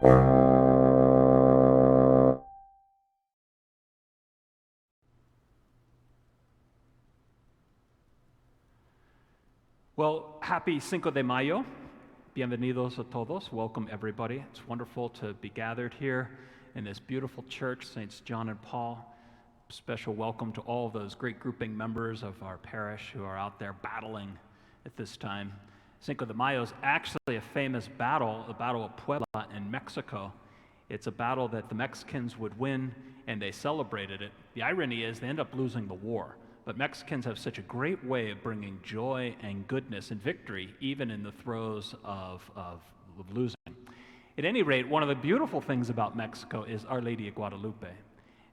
Well, happy Cinco de Mayo. Bienvenidos a todos. Welcome, everybody. It's wonderful to be gathered here in this beautiful church, Saints John and Paul. Special welcome to all of those great grouping members of our parish who are out there battling at this time. Cinco de Mayo is actually a famous battle, the Battle of Puebla in Mexico. It's a battle that the Mexicans would win, and they celebrated it. The irony is they end up losing the war. But Mexicans have such a great way of bringing joy and goodness and victory, even in the throes of losing. At any rate, one of the beautiful things about Mexico is Our Lady of Guadalupe.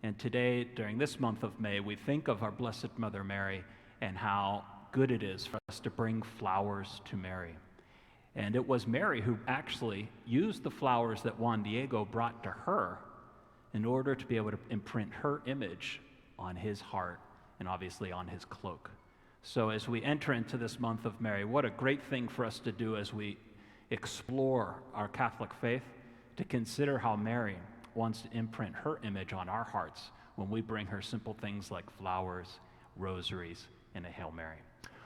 And today, during this month of May, we think of our Blessed Mother Mary and how good it is for us to bring flowers to Mary. And it was Mary who actually used the flowers that Juan Diego brought to her in order to be able to imprint her image on his heart and obviously on his cloak. So as we enter into this month of Mary, what a great thing for us to do as we explore our Catholic faith, to consider how Mary wants to imprint her image on our hearts when we bring her simple things like flowers, rosaries, and a Hail Mary.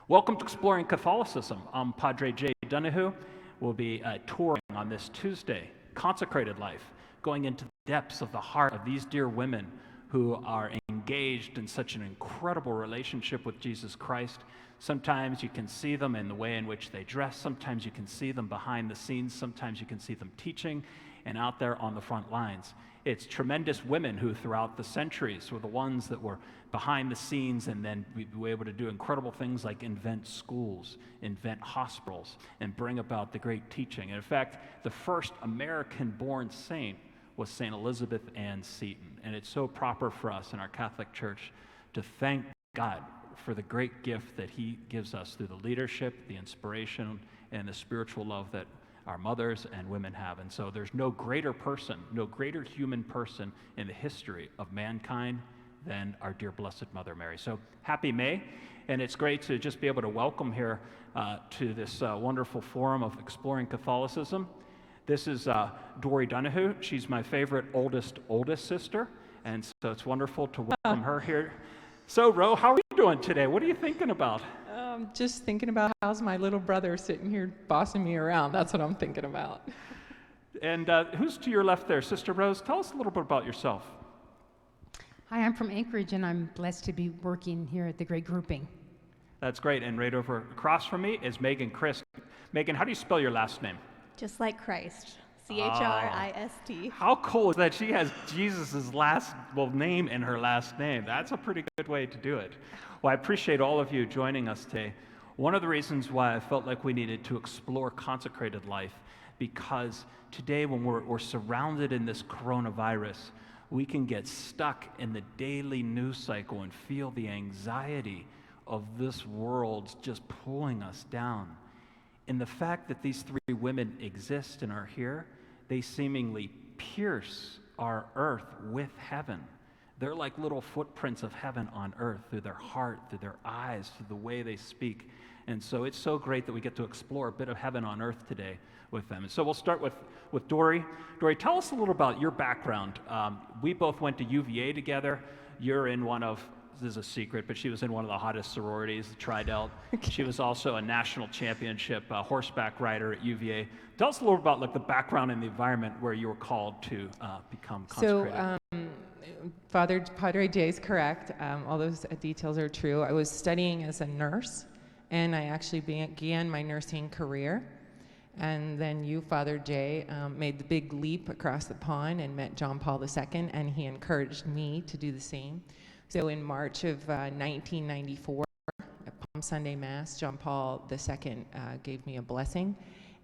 Welcome to Exploring Catholicism. I'm Padre Jay Donahue. We'll be touring on this Tuesday, Consecrated Life, going into the depths of the heart of these dear women who are engaged in such an incredible relationship with Jesus Christ. Sometimes you can see them in the way in which they dress. Sometimes you can see them behind the scenes. Sometimes you can see them teaching and out there on the front lines. It's tremendous women who throughout the centuries were the ones that were behind the scenes, and then we were able to do incredible things like invent schools, invent hospitals, and bring about the great teaching. And in fact, the first American-born saint was St. Elizabeth Ann Seton. And it's so proper for us in our Catholic Church to thank God for the great gift that he gives us through the leadership, the inspiration, and the spiritual love that our mothers and women have. And so there's no greater person, no greater human person in the history of mankind than our dear Blessed Mother Mary. So happy May, and it's great to just be able to welcome here to this wonderful forum of Exploring Catholicism. This is Dorrie Donahue. She's my favorite oldest sister, and so it's wonderful to welcome her here. So, Ro, how are you doing today? What are you thinking about? Just thinking about how's my little brother sitting here bossing me around. That's what I'm thinking about. And who's to your left there? Sister Rose, tell us a little bit about yourself. Hi, I'm from Anchorage, and I'm blessed to be working here at the Great Grouping. That's great. And right over across from me is Megan Crist. Megan, how do you spell your last name? Just like Christ, Christ. How cool is that she has Jesus' name in her last name? That's a pretty good way to do it. Well, I appreciate all of you joining us today. One of the reasons why I felt like we needed to explore consecrated life, because today when we're surrounded in this coronavirus, we can get stuck in the daily news cycle and feel the anxiety of this world just pulling us down. And the fact that these three women exist and are here, they seemingly pierce our earth with heaven. They're like little footprints of heaven on earth through their heart, through their eyes, through the way they speak. And so it's so great that we get to explore a bit of heaven on earth today with them. And so we'll start with Dorrie. Dorrie, tell us a little about your background. We both went to UVA together. You're in one of, this is a secret, but she was in one of the hottest sororities, the Tri-Delt. Okay. She was also a national championship horseback rider at UVA. Tell us a little about the background and the environment where you were called to become consecrated. So, Padre Jay is correct. All those details are true. I was studying as a nurse, and I actually began my nursing career. And then you, Father Jay, made the big leap across the pond and met John Paul II, and he encouraged me to do the same. So in March of 1994, at Palm Sunday Mass, John Paul II gave me a blessing.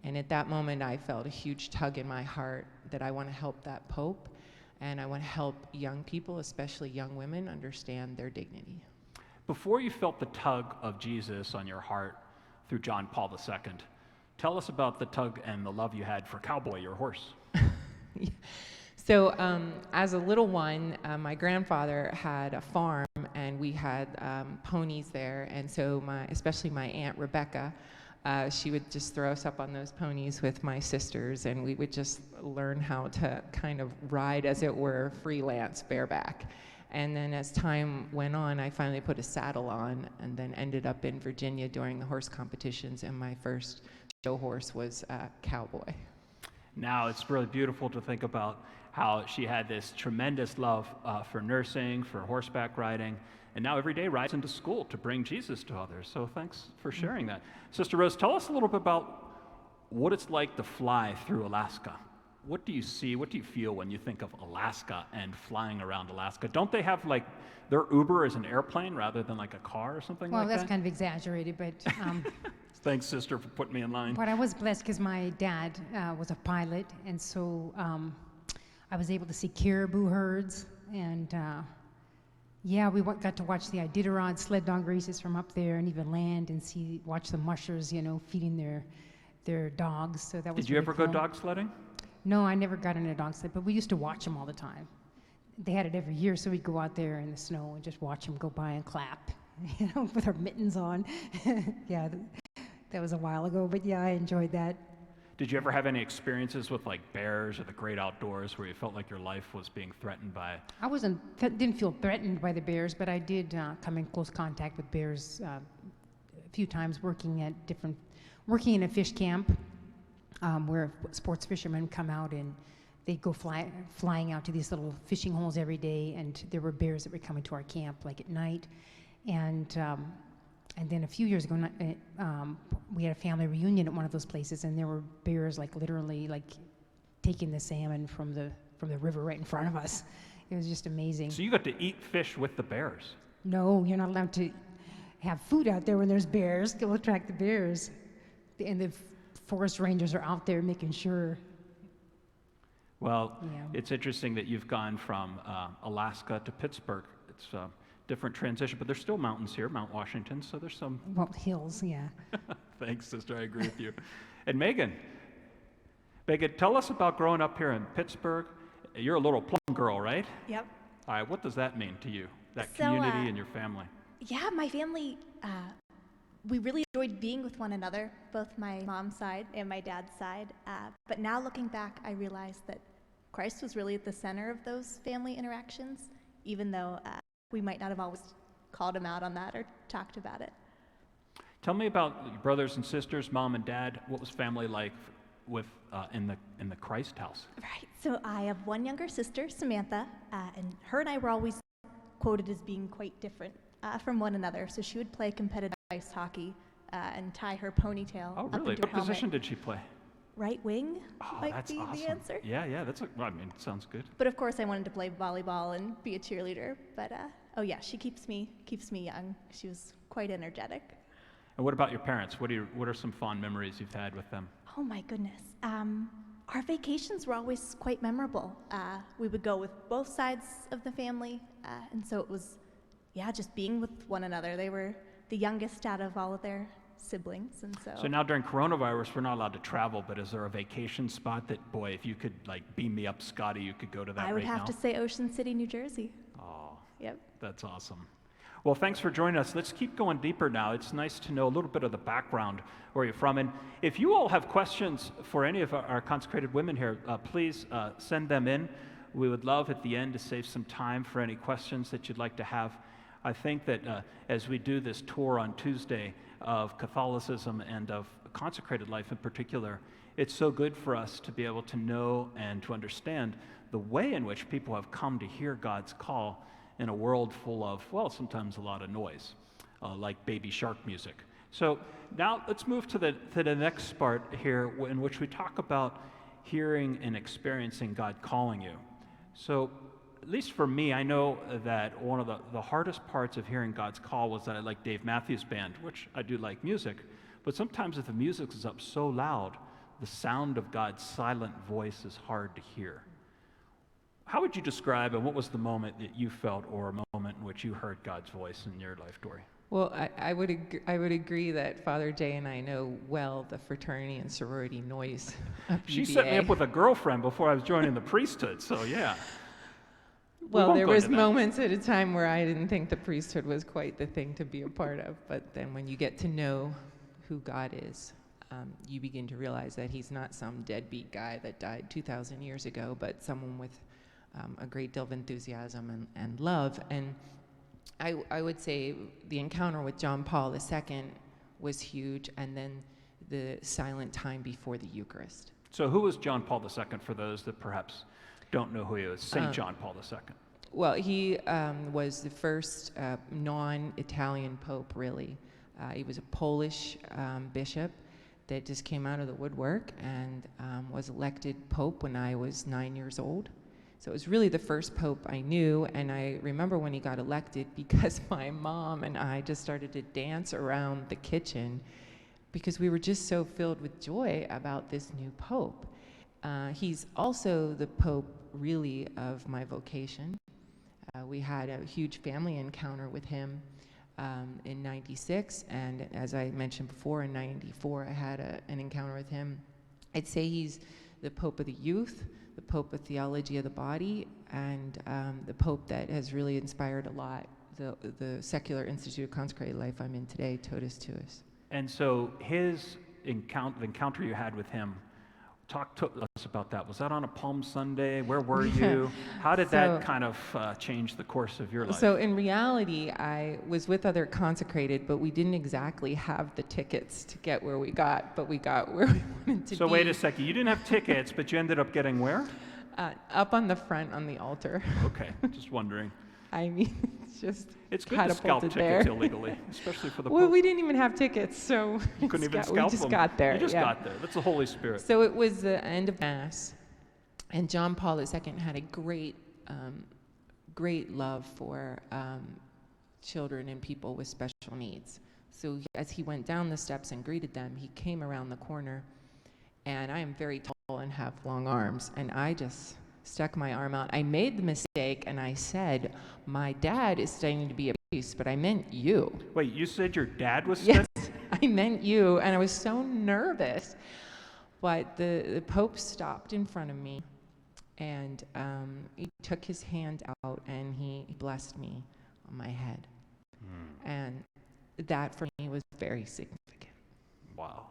And at that moment, I felt a huge tug in my heart that I want to help that Pope, and I want to help young people, especially young women, understand their dignity. Before you felt the tug of Jesus on your heart through John Paul II, tell us about the tug and the love you had for Cowboy, your horse. So as a little one, my grandfather had a farm, and we had ponies there, and so especially my Aunt Rebecca she would just throw us up on those ponies with my sisters, and we would just learn how to kind of ride, as it were, freelance bareback. And then as time went on, I finally put a saddle on, and then ended up in Virginia during the horse competitions, and my first show horse was Cowboy. Now, it's really beautiful to think about how she had this tremendous love for nursing, for horseback riding, and now every day rides into school to bring Jesus to others. So thanks for sharing that. Sister Rose, tell us a little bit about what it's like to fly through Alaska. What do you see, what do you feel when you think of Alaska and flying around Alaska? Don't they have, like, their Uber is an airplane rather than like a car or something like that? Well, that's kind of exaggerated, but Thanks, sister, for putting me in line. but I was blessed because my dad was a pilot, and so I was able to see caribou herds, and yeah, we got to watch the Iditarod sled dog races from up there, and even land and watch the mushers, feeding their dogs. So that was. Did you really ever cool. go dog sledding? No, I never got in a dog sled, but we used to watch them all the time. They had it every year, so we'd go out there in the snow and just watch them go by and clap, with our mittens on. Yeah, that was a while ago, but yeah, I enjoyed that. Did you ever have any experiences with, like, bears or the great outdoors where you felt like your life was being threatened by? I didn't feel threatened by the bears, but I did come in close contact with bears a few times working in a fish camp where sports fishermen come out and they'd go flying out to these little fishing holes every day, and there were bears that would come into our camp, like at night. And then a few years ago, we had a family reunion at one of those places, and there were bears, like, literally, like, taking the salmon from the river right in front of us. It was just amazing. So you got to eat fish with the bears? No, you're not allowed to have food out there when there's bears. Go attract the bears. And the forest rangers are out there making sure. Well, Yeah. It's interesting that you've gone from Alaska to Pittsburgh. It's different transition, but there's still mountains here, Mount Washington, so there's some... Well, hills, yeah. Thanks, sister, I agree with you. And Megan, tell us about growing up here in Pittsburgh. You're a little plum girl, right? Yep. All right, what does that mean to you, that So, community and your family? Yeah, my family, we really enjoyed being with one another, both my mom's side and my dad's side. But now looking back, I realized that Christ was really at the center of those family interactions, even though we might not have always called him out on that or talked about it. Tell me about your brothers and sisters, mom and dad. What was family like with in the Christ house? Right, so I have one younger sister, Samantha, and her and I were always quoted as being quite different from one another. So she would play competitive ice hockey and tie her ponytail Oh, up really? into What her helmet. position did she play? Right wing Oh, might that's be awesome. the answer. Yeah, it sounds good. But of course, I wanted to play volleyball and be a cheerleader. But oh yeah, she keeps me young. She was quite energetic. And what about your parents? What are some fond memories you've had with them? Oh my goodness. Our vacations were always quite memorable. We would go with both sides of the family, and so it was, just being with one another. They were the youngest out of all of their siblings, and so. So now during coronavirus, we're not allowed to travel, but is there a vacation spot that, boy, if you could, like, beam me up, Scotty, you could go to that right now? I would have to say Ocean City, New Jersey. Oh, Yep. that's awesome. Well, thanks for joining us. Let's keep going deeper now. It's nice to know a little bit of the background, where you're from. And if you all have questions for any of our consecrated women here, please send them in. We would love at the end to save some time for any questions that you'd like to have. I think that as we do this tour on Tuesday of Catholicism and of consecrated life in particular, it's so good for us to be able to know and to understand the way in which people have come to hear God's call in a world full of, well, sometimes a lot of noise, like baby shark music. So now let's move to the next part here, in which we talk about hearing and experiencing God calling you. So at least for me, I know that one of the hardest parts of hearing God's call was that I like Dave Matthews Band, which I do like music, but sometimes if the music is up so loud, the sound of God's silent voice is hard to hear. How would you describe, and what was the moment that you felt, or a moment in which you heard God's voice in your life, Dorrie? Well, I would agree that Father Jay and I know well the fraternity and sorority noise of She UVA. set me up with a girlfriend before I was joining the priesthood, so yeah. Well, won't there go was into that. moments at a time where I didn't think the priesthood was quite the thing to be a part of, but then when you get to know who God is, you begin to realize that he's not some deadbeat guy that died 2,000 years ago, but someone with a great deal of enthusiasm and love. And I would say the encounter with John Paul II was huge, and then the silent time before the Eucharist. So who was John Paul II for those that perhaps don't know who he is? St. John Paul II. Well, he was the first non-Italian pope, really. He was a Polish bishop that just came out of the woodwork and was elected pope when I was 9 years old. So it was really the first pope I knew, and I remember when he got elected because my mom and I just started to dance around the kitchen because we were just so filled with joy about this new pope. He's also the pope, really, of my vocation. We had a huge family encounter with him in 96, and as I mentioned before, in 94, I had an encounter with him. I'd say he's the pope of the youth, the pope of theology of the body, and the pope that has really inspired a lot the secular Institute of Consecrated Life I'm in today, Totus Tuus. And so his encounter you had with him, talk to us about that. Was that on a Palm Sunday? Where were you? How did that kind of change the course of your life? So in reality, I was with other consecrated, but we didn't exactly have the tickets to get where we got, but we got where we wanted to be. So wait a second, you didn't have tickets, but you ended up getting where? Up on the front on the altar. Okay, just wondering. I mean, it's good to scalp tickets illegally, especially for the Pope. Well, we didn't even have tickets, so you couldn't even scalp them. We just got there. You just got there. That's the Holy Spirit. So it was the end of Mass, and John Paul II had a great love for children and people with special needs. So as he went down the steps and greeted them, he came around the corner, and I am very tall and have long arms, and I just stuck my arm out. I made the mistake and I said, my dad is studying to be a priest, but I meant you. Wait, you said your dad was studying? Yes, I meant you, and I was so nervous. But the Pope stopped in front of me, and he took his hand out and he blessed me on my head. And that for me was very significant. Wow.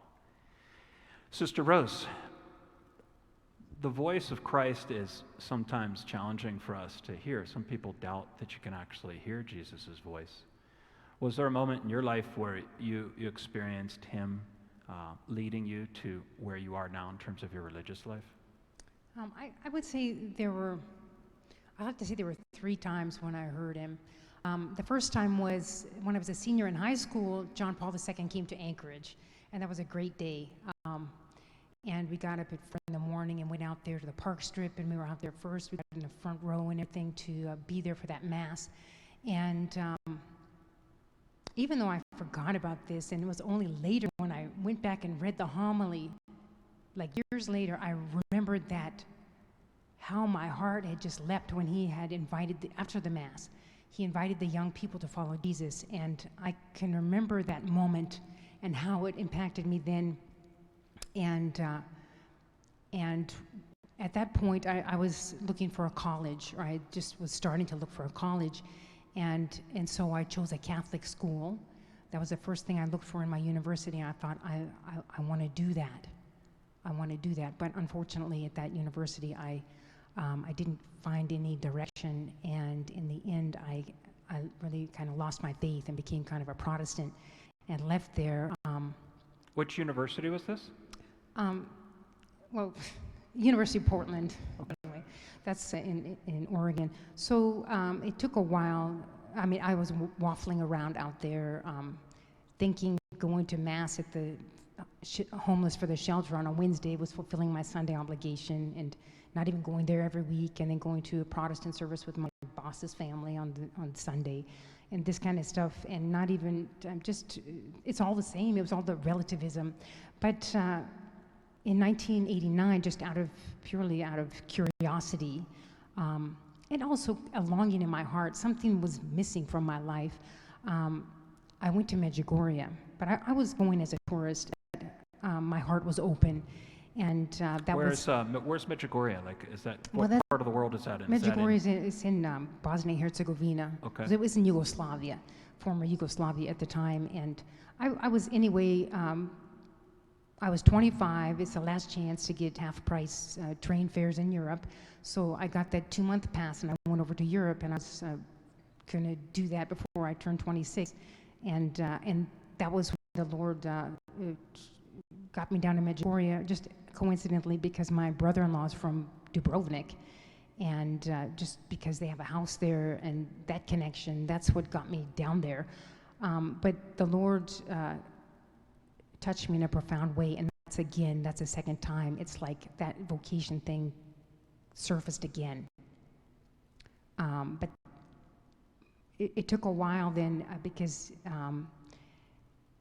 Sister Rose, the voice of Christ is sometimes challenging for us to hear. Some people doubt that you can actually hear Jesus' voice. Was there a moment in your life where you experienced him leading you to where you are now in terms of your religious life? I would say I have to say there were 3 times when I heard him. The first time was when I was a senior in high school. John Paul II came to Anchorage, and that was a great day. And we got up at 4 in the morning and went out there to the park strip, and we were out there first. We got in the front row and everything to be there for that Mass. And even though I forgot about this, and it was only later when I went back and read the homily, like years later, I remembered that how my heart had just leapt when he had invited, after the Mass, he invited the young people to follow Jesus. And I can remember that moment and how it impacted me then. And at that point, I was looking for a college, or I just was starting to look for a college, and so I chose a Catholic school. That was the first thing I looked for in my university, and I thought, I want to do that. I want to do that. But unfortunately, at that university, I didn't find any direction, and in the end, I really kind of lost my faith and became kind of a Protestant and left there. Which university was this? Well, University of Portland. Anyway, that's in Oregon. So it took a while. I mean, I was waffling around out there, thinking going to Mass at the Homeless for the Shelter on a Wednesday was fulfilling my Sunday obligation, and not even going there every week, and then going to a Protestant service with my boss's family on Sunday, and this kind of stuff, and not even it's all the same. It was all the relativism, but. In 1989, just purely out of curiosity, and also a longing in my heart, something was missing from my life. I went to Medjugorje, but I was going as a tourist. My heart was open, And that where's Medjugorje? Like, is that Well, what that- part of the world is that in? Medjugorje is in Bosnia-Herzegovina. Okay. 'Cause it was in Yugoslavia, former Yugoslavia at the time. And I was anyway, I was 25. It's the last chance to get half-price train fares in Europe. So I got that 2-month pass, and I went over to Europe, and I was going to do that before I turned 26. And that was when the Lord got me down to Medjugorje, just coincidentally because my brother-in-law is from Dubrovnik, and just because they have a house there and that connection, that's what got me down there. But the Lord touched me in a profound way, and that's a second time. It's like that vocation thing surfaced again. But it took a while then because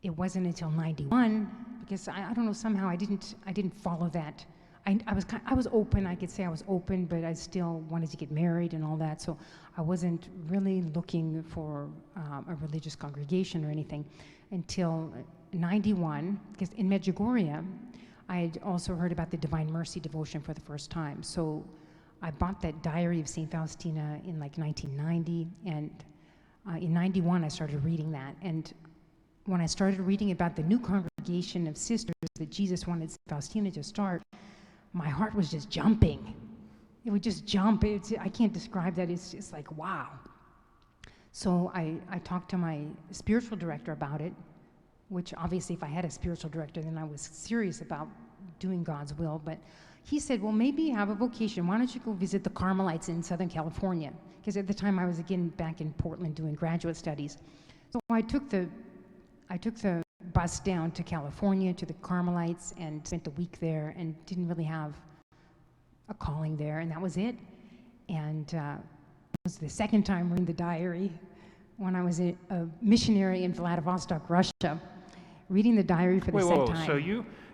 it wasn't until 91, because I don't know, somehow I didn't follow that. I was open, I could say I was open, but I still wanted to get married and all that, so I wasn't really looking for a religious congregation or anything until 91, because in Medjugorje, I had also heard about the Divine Mercy devotion for the first time. So I bought that Diary of St. Faustina in like 1990, and in 91 I started reading that. And when I started reading about the new congregation of sisters that Jesus wanted St. Faustina to start, my heart was just jumping. It would just jump. I can't describe that. It's just like, wow. So I talked to my spiritual director about it, which obviously if I had a spiritual director, then I was serious about doing God's will. But he said, well, maybe you have a vocation. Why don't you go visit the Carmelites in Southern California? Because at the time I was again back in Portland doing graduate studies. So I took the bus down to California to the Carmelites and spent a week there and didn't really have a calling there, and that was it. And it was the second time reading the diary when I was a missionary in Vladivostok, Russia, reading the diary for the second time. So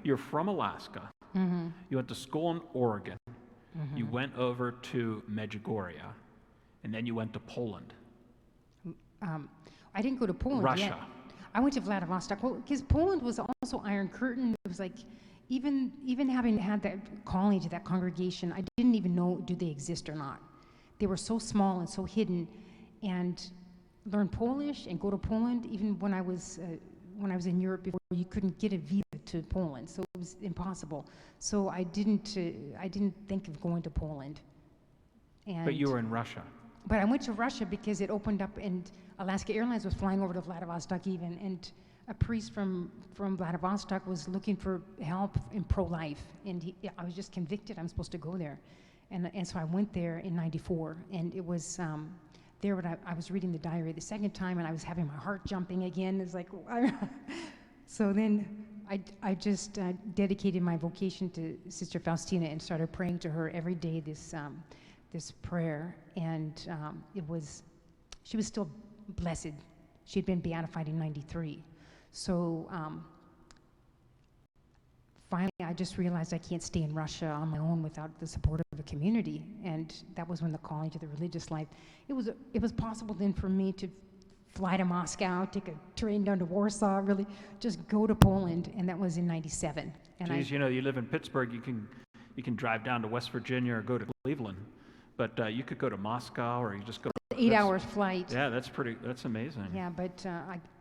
you're from Alaska. Mm-hmm. You went to school in Oregon. Mm-hmm. You went over to Medjugorje, and then you went to Poland. I didn't go to Poland Russia. yet. I went to Vladivostok, because Poland was also Iron Curtain. It was like, even having had that calling to that congregation, I didn't even know, do they exist or not. They were so small and so hidden. And learn Polish and go to Poland, even when I was in Europe before, you couldn't get a visa to Poland, so it was impossible. So I didn't think of going to Poland. But you were in Russia. But I went to Russia because it opened up, and Alaska Airlines was flying over to Vladivostok even, and a priest from Vladivostok was looking for help in pro-life, and I was just convicted I'm supposed to go there. And so I went there in 94, and it was there when I was reading the diary the second time, and I was having my heart jumping again. It's like, so then I just dedicated my vocation to Sister Faustina and started praying to her every day this prayer, and she was still blessed. She had been beatified in 93. So finally, I just realized I can't stay in Russia on my own without the support of a community, and that was when the calling to the religious life. It was possible then for me to fly to Moscow, take a train down to Warsaw, really just go to Poland, and that was in 97. And Geez, you live in Pittsburgh, you can drive down to West Virginia or go to Cleveland, but you could go to Moscow, or you just go. 8 hours flight. Yeah, that's amazing. Yeah, but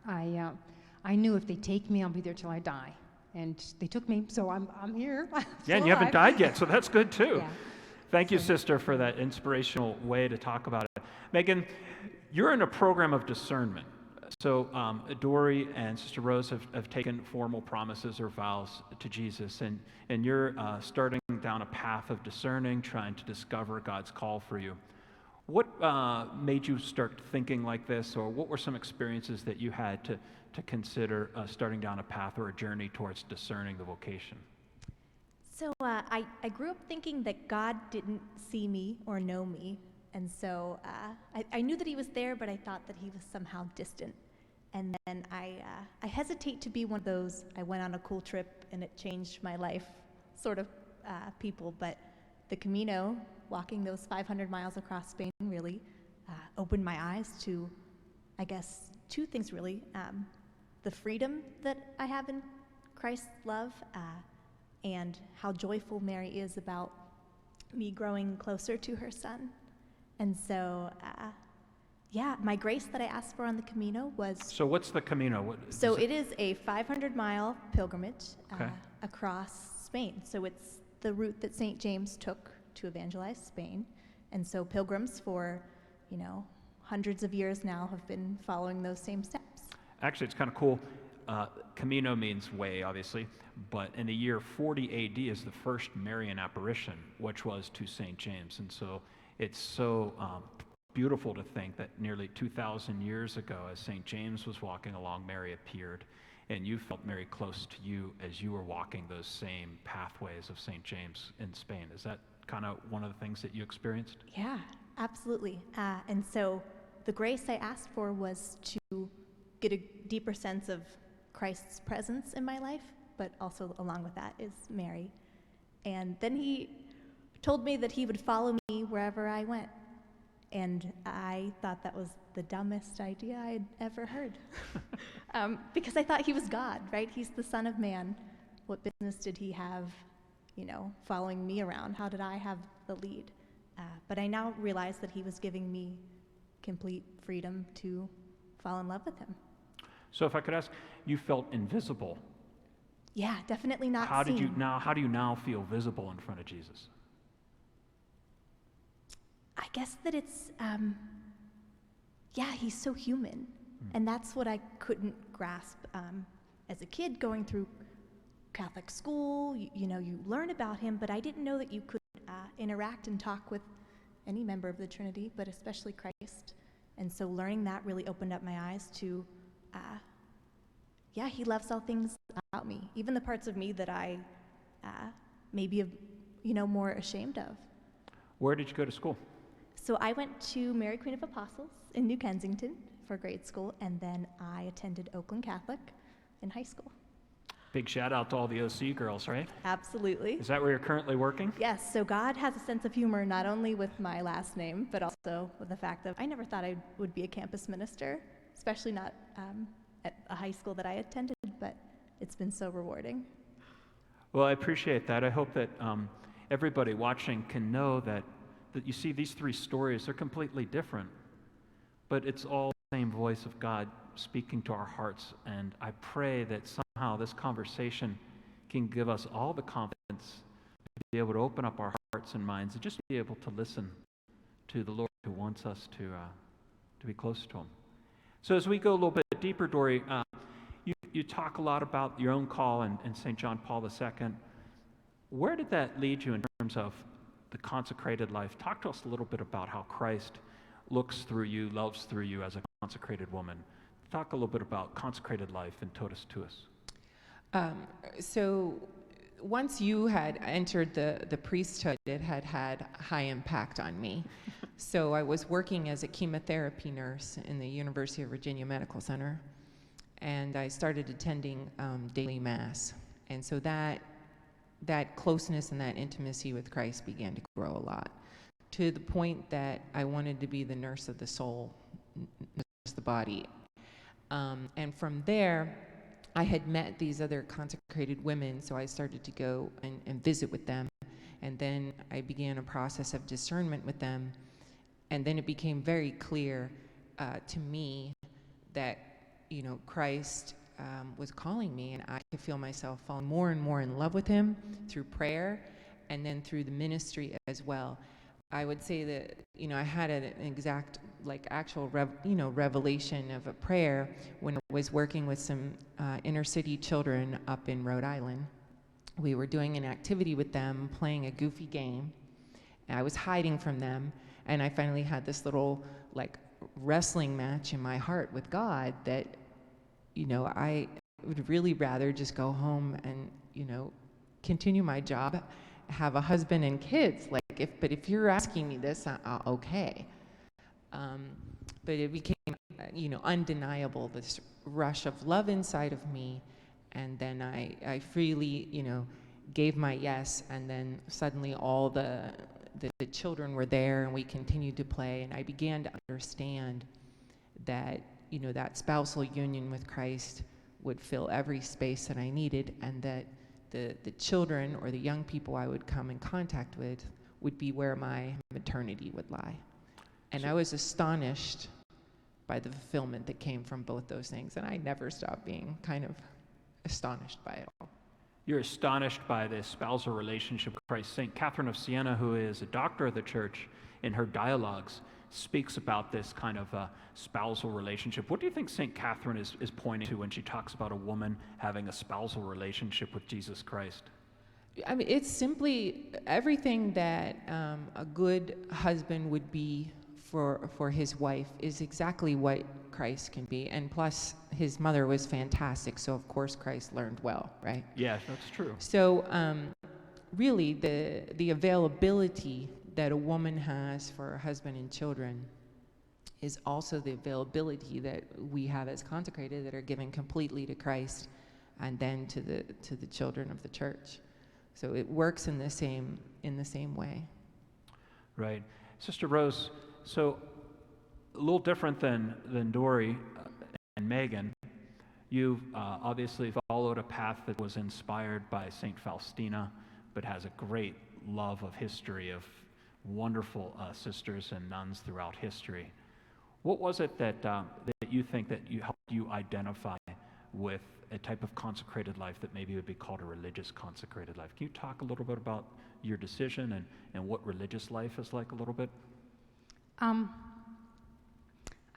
I knew if they take me, I'll be there till I die. And they took me, so I'm here. Yeah, and you haven't died yet, so that's good too. Yeah. Thank you, sister, for that inspirational way to talk about it. Megan, you're in a program of discernment. So Dorrie and Sister Rose have taken formal promises or vows to Jesus, and you're starting down a path of discerning, trying to discover God's call for you. What made you start thinking like this, or what were some experiences that you had to consider starting down a path or a journey towards discerning the vocation? So I grew up thinking that God didn't see me or know me, and so I knew that he was there, but I thought that he was somehow distant. And then I hesitate to be one of those, I went on a cool trip and it changed my life sort of people, but the Camino, walking those 500 miles across Spain, really opened my eyes to, I guess, two things really. The freedom that I have in Christ's love, and how joyful Mary is about me growing closer to her son. And so, my grace that I asked for on the Camino was... So what's the Camino? It is a 500-mile pilgrimage across Spain. So it's the route that St. James took to evangelize Spain. And so pilgrims for, hundreds of years now have been following those same steps. Actually, it's kind of cool. Camino means way, obviously, but in the year 40 AD is the first Marian apparition, which was to St. James. And so it's so beautiful to think that nearly 2,000 years ago, as St. James was walking along, Mary appeared, and you felt Mary close to you as you were walking those same pathways of St. James in Spain. Is that kind of one of the things that you experienced? Yeah, absolutely. And so the grace I asked for was to get a deeper sense of Christ's presence in my life, but also along with that is Mary. And then he told me that he would follow me wherever I went. And I thought that was the dumbest idea I'd ever heard. Because I thought he was God, right? He's the Son of Man. What business did he have, following me around? How did I have the lead? But I now realize that he was giving me complete freedom to fall in love with him. So if I could ask, you felt invisible. Yeah, definitely not How seen. do you now feel visible in front of Jesus? I guess that it's, he's so human. And that's what I couldn't grasp. As a kid going through Catholic school, you learn about him, but I didn't know that you could interact and talk with any member of the Trinity, but especially Christ. And so learning that really opened up my eyes to, he loves all things about me, even the parts of me that I maybe more ashamed of. Where did you go to school? So I went to Mary Queen of Apostles in New Kensington for grade school, and then I attended Oakland Catholic in high school. Big shout out to all the OC girls, right? Absolutely. Is that where you're currently working? Yes, so God has a sense of humor not only with my last name, but also with the fact that I never thought I would be a campus minister, especially not at a high school that I attended, but it's been so rewarding. Well, I appreciate that. I hope that everybody watching can know that you see these three stories, they're completely different, but it's all the same voice of God speaking to our hearts. And I pray that somehow this conversation can give us all the confidence to be able to open up our hearts and minds and just be able to listen to the Lord who wants us to be close to him. So as we go a little bit deeper, Dorrie, you talk a lot about your own call in St. John Paul II. Where did that lead you in terms of the consecrated life? Talk to us a little bit about how Christ looks through you, loves through you as a consecrated woman. Talk a little bit about consecrated life and totus tuus. So once you had entered the priesthood, it had high impact on me. So I was working as a chemotherapy nurse in the University of Virginia Medical Center, and I started attending daily Mass. And so that closeness and that intimacy with Christ began to grow a lot, to the point that I wanted to be the nurse of the soul, nurse the body. And from there, I had met these other consecrated women, so I started to go and visit with them. And then I began a process of discernment with them. And then it became very clear to me that, Christ was calling me, and I could feel myself falling more and more in love with him through prayer and then through the ministry as well. I would say that, I had an exact, actual revelation of a prayer when I was working with some inner city children up in Rhode Island. We were doing an activity with them, playing a goofy game. I was hiding from them, and I finally had this little, wrestling match in my heart with God that, I would really rather just go home and, continue my job, have a husband and kids. But if you're asking me this, okay. But it became, undeniable, this rush of love inside of me. And then I freely, gave my yes. And then suddenly all the children were there, and we continued to play. And I began to understand that, that spousal union with Christ would fill every space that I needed, and that the children or the young people I would come in contact with would be where my maternity would lie. And I was astonished by the fulfillment that came from both those things, and I never stopped being kind of astonished by it all. You're astonished by the spousal relationship with Christ. St. Catherine of Siena, who is a doctor of the church, in her dialogues speaks about this kind of spousal relationship. What do you think St. Catherine is pointing to when she talks about a woman having a spousal relationship with Jesus Christ? I mean, it's simply everything that a good husband would be for his wife is exactly what Christ can be. And plus, his mother was fantastic, so of course Christ learned well, right? Yes, that's true. So really, the availability that a woman has for her husband and children is also the availability that we have as consecrated that are given completely to Christ and then to the children of the church. So it works in the same way. Right. Sister Rose, so a little different than Dorrie and Megan, you've obviously followed a path that was inspired by St. Faustina, but has a great love of history, of wonderful sisters and nuns throughout history. What was it that you think that helped you identify with a type of consecrated life that maybe would be called a religious consecrated life? Can you talk a little bit about your decision and what religious life is like a little bit? I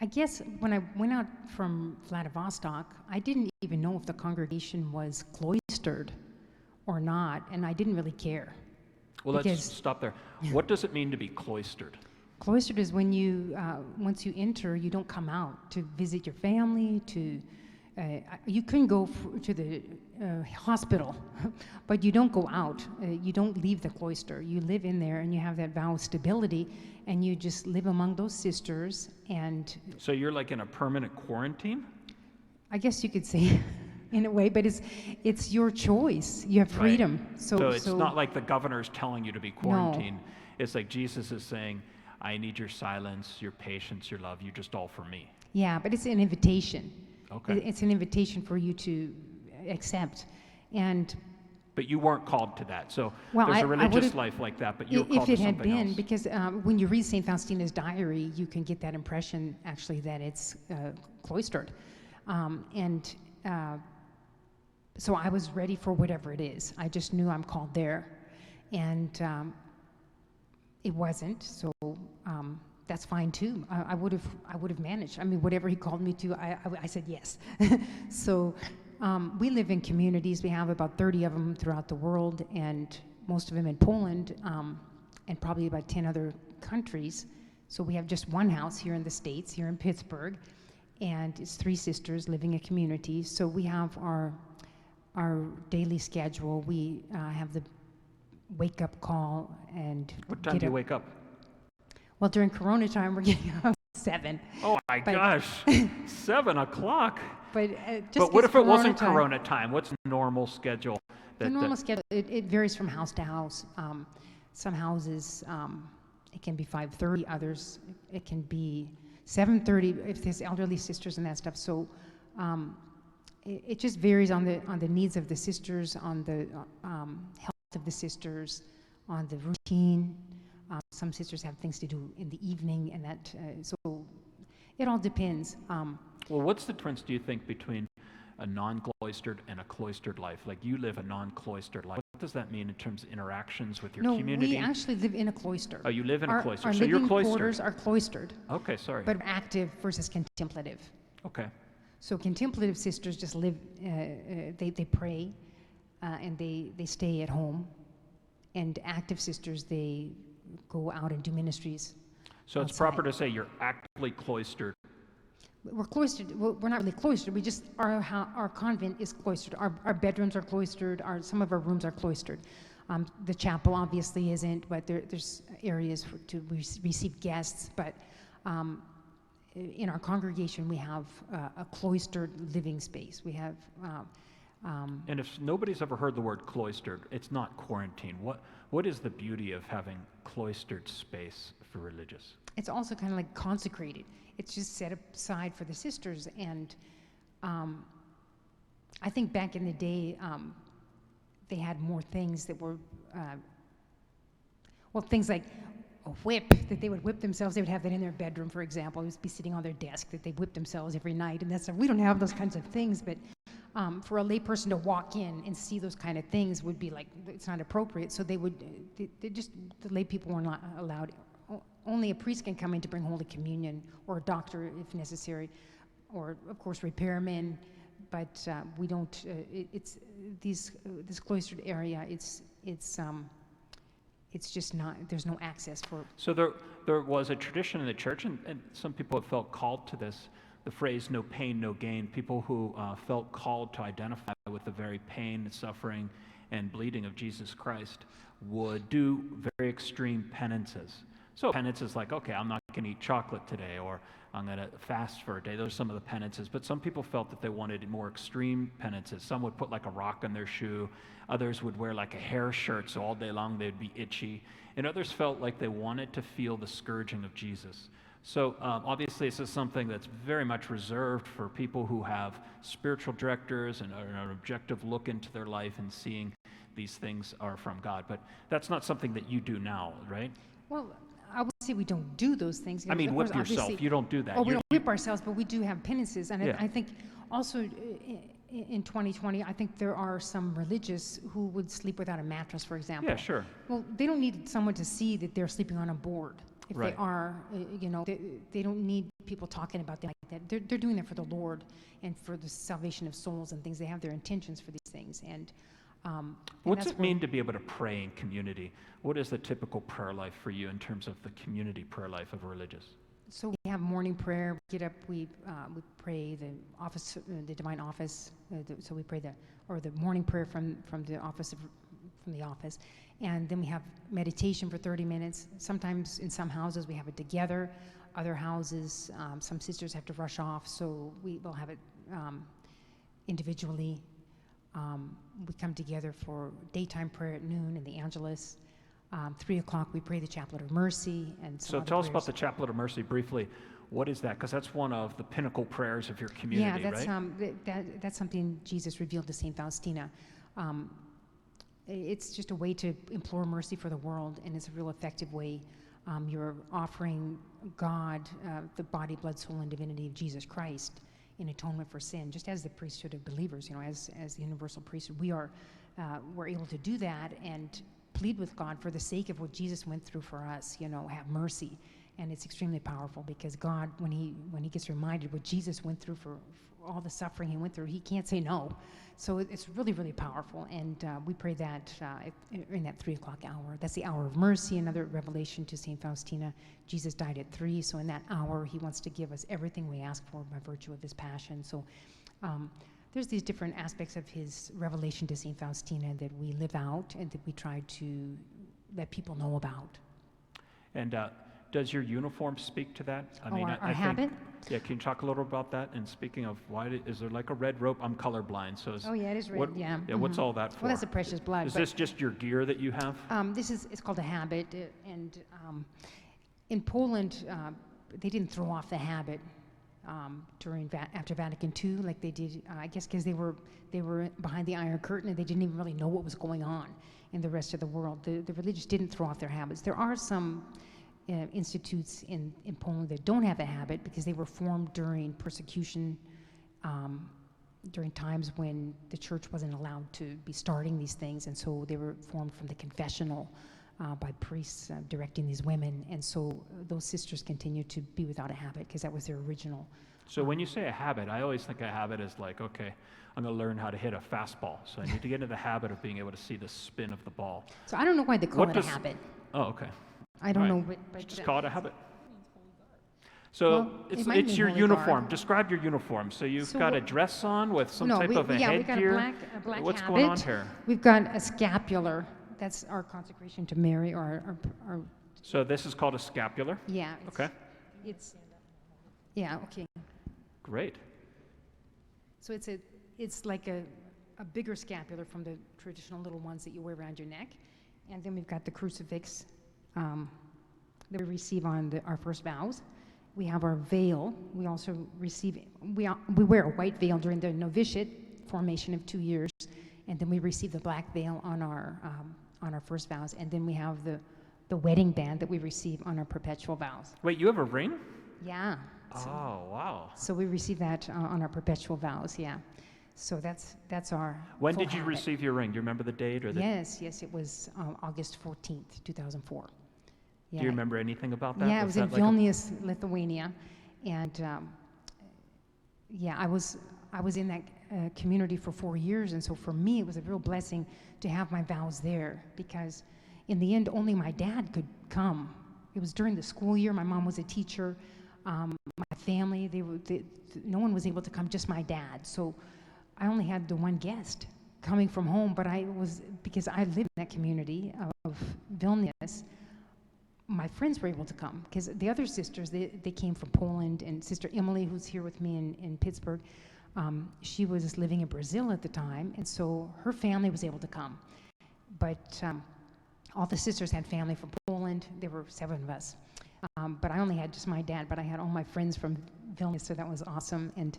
guess when I went out from Vladivostok, I didn't even know if the congregation was cloistered or not, and I didn't really care. Well, let's stop there. What does it mean to be cloistered? Cloistered is when you, once you enter, you don't come out to visit your family, you can go to the hospital, but you don't go out. You don't leave the cloister. You live in there, and you have that vow of stability, and you just live among those sisters. And so you're like in a permanent quarantine? I guess you could say, in a way, but it's your choice. You have freedom. Right. So it's not like the governor's telling you to be quarantined. No. It's like Jesus is saying, I need your silence, your patience, your love. You're just all for me. Yeah, but it's an invitation. Okay. It's an invitation for you to accept. But you weren't called to that. So well, there's a religious life like that, but you were called to something else. If it had been, because when you read St. Faustina's diary, you can get that impression, actually, that it's cloistered. So I was ready for whatever it is. I just knew I'm called there. And it wasn't, so that's fine too. I would have managed. I mean, whatever he called me to, I said yes. So we live in communities. We have about 30 of them throughout the world, and most of them in Poland, and probably about 10 other countries. So we have just one house here in the States, here in Pittsburgh, and it's 3 sisters living in a community. So we have our daily schedule. We have the wake-up call and what time do you wake up? Well, during Corona time, we're getting up at 7. Oh my gosh, 7 o'clock. But what if it wasn't Corona time? What's the normal schedule? The normal schedule, it varies from house to house. Some houses, it can be 5:30. Others, it can be 7:30 if there's elderly sisters and that stuff. So it just varies on the needs of the sisters, on the health of the sisters, on the routine. Some sisters have things to do in the evening, and that so it all depends. Well, what's the difference, do you think, between a non-cloistered and a cloistered life? Like, you live a non-cloistered life. What does that mean in terms of interactions with your community? No, we actually live in a cloister. Oh, you live in a cloister, our so you're cloistered. Our living quarters are cloistered. Okay, sorry. But active versus contemplative. Okay. So contemplative sisters just live, they pray, and they stay at home. And active sisters, they go out and do ministries. So it's proper to say you're actively cloistered. We're cloistered. We're not really cloistered. We just our convent is cloistered. Our bedrooms are cloistered. Some of our rooms are cloistered. The chapel obviously isn't, but there's areas to receive guests. But in our congregation, we have a cloistered living space. We have. And if nobody's ever heard the word cloistered, it's not quarantine. What is the beauty of having cloistered space for religious? It's also kind of like consecrated. It's just set aside for the sisters. And I think back in the day, they had more things that were, things like a whip, that they would whip themselves. They would have that in their bedroom, for example. It would be sitting on their desk, that they whip themselves every night. And we don't have those kinds of things, but for a lay person to walk in and see those kind of things would be like, it's not appropriate. So the lay people were not allowed. Only a priest can come in to bring Holy Communion, or a doctor if necessary, or of course repairmen, but we don't, this cloistered area, it's just not, there's no access for. So there was a tradition in the church, and some people have felt called to this, the phrase no pain, no gain. People who felt called to identify with the very pain, suffering, and bleeding of Jesus Christ would do very extreme penances. So penance is like, okay, I'm not going to eat chocolate today, or I'm going to fast for a day. Those are some of the penances. But some people felt that they wanted more extreme penances. Some would put like a rock in their shoe. Others would wear like a hair shirt, so all day long they'd be itchy. And others felt like they wanted to feel the scourging of Jesus. So obviously this is something that's very much reserved for people who have spiritual directors and an objective look into their life and seeing these things are from God. But that's not something that you do now, right? Well, I would say we don't do those things. I mean, whip yourself. You don't do that. Oh, we don't whip ourselves, but we do have penances. And Yeah. I think also in 2020, I think there are some religious who would sleep without a mattress, for example. Yeah, sure. Well, they don't need someone to see that they're sleeping on a board. If Right. they are, they don't need people talking about them like that. They're doing that for the Lord and for the salvation of souls and things. They have their intentions for these things. And What's it mean to be able to pray in community? What is the typical prayer life for you in terms of the community prayer life of a religious? So we have morning prayer. We get up, we pray the office, the divine office. So we pray the morning prayer from the office from the office, and then we have meditation for 30 minutes. Sometimes in some houses we have it together. Other houses, some sisters have to rush off, so we will have it individually. We come together for daytime prayer at noon in the Angelus. 3 o'clock we pray the Chaplet of Mercy. And So tell us about the Chaplet of Mercy briefly. What is that? Because that's one of the pinnacle prayers of your community, that's, right? That's something Jesus revealed to St. Faustina. It's just a way to implore mercy for the world, and it's a real effective way. You're offering God the body, blood, soul, and divinity of Jesus Christ in atonement for sin, just as the priesthood of believers, as the universal priesthood. We're able to do that and plead with God for the sake of what Jesus went through for us, have mercy. And it's extremely powerful because God, when he gets reminded what Jesus went through for all the suffering he went through, he can't say no. So it's really, really powerful. And we pray that in that 3 o'clock hour. That's the hour of mercy, another revelation to St. Faustina. Jesus died at 3, so in that hour he wants to give us everything we ask for by virtue of his passion. So there's these different aspects of his revelation to St. Faustina that we live out and that we try to let people know about. And does your uniform speak to that? Our habit? Yeah, can you talk a little about that? And speaking of, is there like a red rope? I'm colorblind, so it is red, yeah. Yeah, what's all that for? Well, that's the precious blood. Is this just your gear that you have? It's called a habit, and in Poland, they didn't throw off the habit after Vatican II, like they did, I guess because they were behind the Iron Curtain and they didn't even really know what was going on in the rest of the world. The religious didn't throw off their habits. There are some institutes in Poland that don't have a habit because they were formed during persecution, during times when the church wasn't allowed to be starting these things, and so they were formed from the confessional by priests directing these women, and so those sisters continue to be without a habit because that was their original. So when you say a habit, I always think a habit is like, okay, I'm going to learn how to hit a fastball, so I need to get into the habit of being able to see the spin of the ball. So I don't know why they call it a habit. Oh, okay. I don't know, but just call it a habit. So it's your uniform. Describe your uniform. So you've got a dress on with some type of a headgear. We've got a black What's habit. going on here? We've got a scapular. That's our consecration to Mary, or our So this is called a scapular? Yeah. Okay. Okay. Great. So it's like a bigger scapular from the traditional little ones that you wear around your neck, and then we've got the crucifix that we receive on our first vows. We have our veil. We also receive we wear a white veil during the novitiate formation of 2 years, and then we receive the black veil on our first vows, and then we have the wedding band that we receive on our perpetual vows. Wait, you have a ring? Yeah. Oh, wow. So we receive that on our perpetual vows, yeah. So that's our When full did you habit. receive your ring? Do you remember the date? Or the... Yes, it was August 14th, 2004. Yeah. Do you remember anything about that? Yeah, it was in that like Vilnius, Lithuania, and yeah, I was in that community for 4 years, and so for me it was a real blessing to have my vows there, because in the end only my dad could come. It was during the school year. My mom was a teacher. My family, no one was able to come, just my dad. So I only had the one guest coming from home, but because I lived in that community of Vilnius, my friends were able to come, because the other sisters, they came from Poland, and Sister Emily, who's here with me in Pittsburgh, she was living in Brazil at the time, and so her family was able to come. But all the sisters had family from Poland. There were 7 of us. But I only had just my dad, but I had all my friends from Vilnius, so that was awesome. And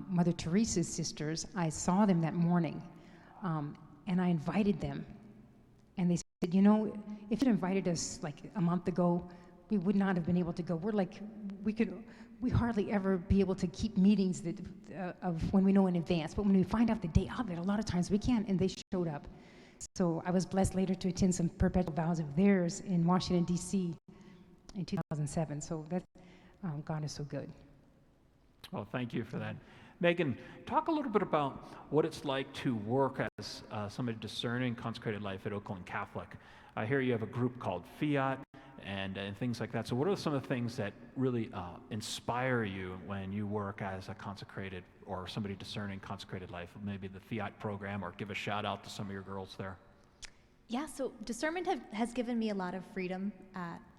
Mother Teresa's sisters, I saw them that morning, and I invited them. And they said, you know, if you'd invited us like a month ago, we would not have been able to go. We hardly ever be able to keep meetings of when we know in advance. But when we find out the day of it, a lot of times we can't, and they showed up. So I was blessed later to attend some perpetual vows of theirs in Washington, D.C. in 2007. So that God is so good. Well, thank you for that. Megan, talk a little bit about what it's like to work as somebody discerning consecrated life at Oakland Catholic. I hear you have a group called Fiat and things like that. So what are some of the things that really inspire you when you work as a consecrated or somebody discerning consecrated life? Maybe the Fiat program, or give a shout out to some of your girls there. Yeah, so discernment has given me a lot of freedom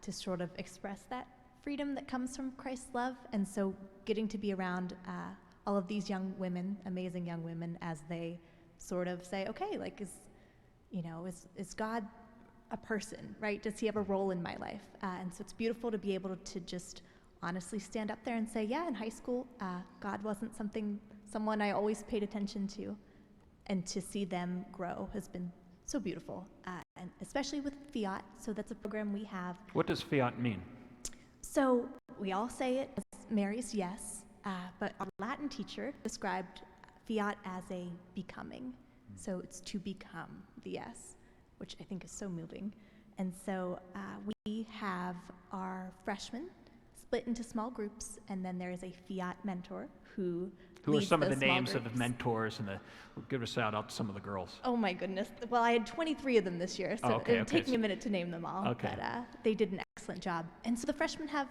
to sort of express that freedom that comes from Christ's love. And so getting to be around all of these young women, amazing young women, as they sort of say, okay, like, is God a person, right? Does he have a role in my life? And so it's beautiful to be able to just honestly stand up there and say, yeah, in high school, God wasn't someone I always paid attention to. And to see them grow has been so beautiful, and especially with Fiat. So that's a program we have. What does Fiat mean? So we all say it as Mary's yes, but our Latin teacher described Fiat as a becoming. So it's to become the yes, which I think is so moving. And so we have our freshmen split into small groups, and then there is a Fiat mentor who are some of the those small names of groups. the mentors, and we'll give a shout out to some of the girls. Oh my goodness. Well, I had 23 of them this year, so it would take me a minute to name them all. Okay. But they did an excellent job. And so the freshmen have,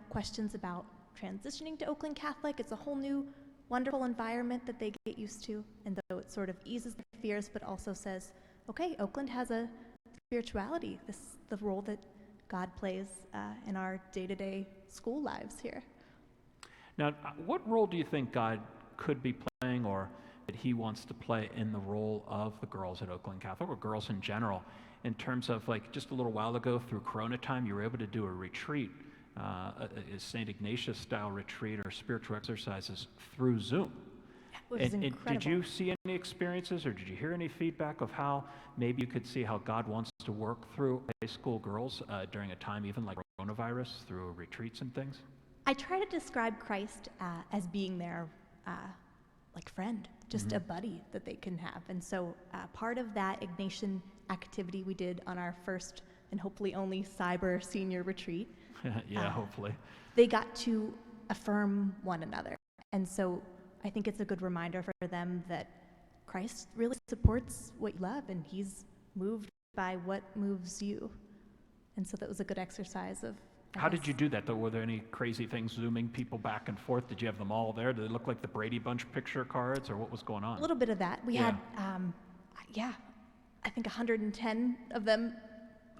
questions about transitioning to Oakland Catholic. It's a whole new, wonderful environment that they get used to. And though it sort of eases their fears, but also says, okay, Oakland has a spirituality, the role that God plays in our day-to-day school lives here. Now, what role do you think God could be playing, or that he wants to play in the role of the girls at Oakland Catholic, or girls in general, in terms of, like, just a little while ago through Corona time, you were able to do a retreat, a St. Ignatius-style retreat or spiritual exercises through Zoom. Which is And incredible. did you see any experiences, or did you hear any feedback of how maybe you could see how God wants to work through high school girls during a time even like coronavirus, through retreats and things? I try to describe Christ as being their like friend, just a buddy that they can have. And so part of that Ignatian activity we did on our first and hopefully only cyber senior retreat, Hopefully. they got to affirm one another. And so I think it's a good reminder for them that Christ really supports what you love, and he's moved by what moves you. And so that was a good exercise of How did you do that, though? Were there any crazy things zooming people back and forth? Did you have them all there? Did they look like the Brady Bunch picture cards, or what was going on? A little bit of that. We had, I think 110 of them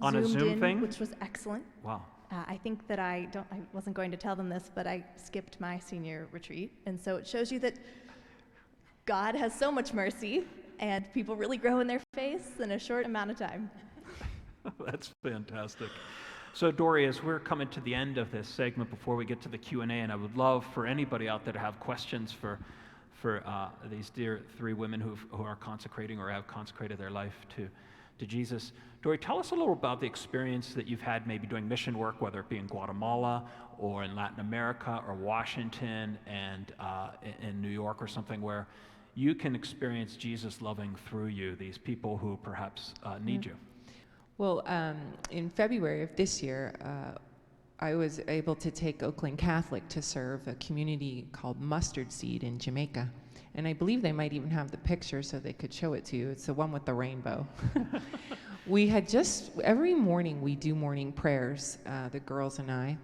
On a zoomed Zoom in, thing? which was excellent. Wow. I think that I wasn't going to tell them this, but I skipped my senior retreat. And so it shows you that God has so much mercy, and people really grow in their faith in a short amount of time. That's fantastic. So, Dorrie, as we're coming to the end of this segment before we get to the Q&A, and I would love for anybody out there to have questions for for these dear three women who are consecrating or have consecrated their life to Jesus. Dorrie, tell us a little about the experience that you've had maybe doing mission work, whether it be in Guatemala or in Latin America or Washington and in New York or something, where you can experience Jesus loving through you, these people who perhaps need you. Well, in February of this year, I was able to take Oakland Catholic to serve a community called Mustard Seed in Jamaica. And I believe they might even have the picture so they could show it to you. It's the one with the rainbow. We had just, every morning we do morning prayers, the girls and I.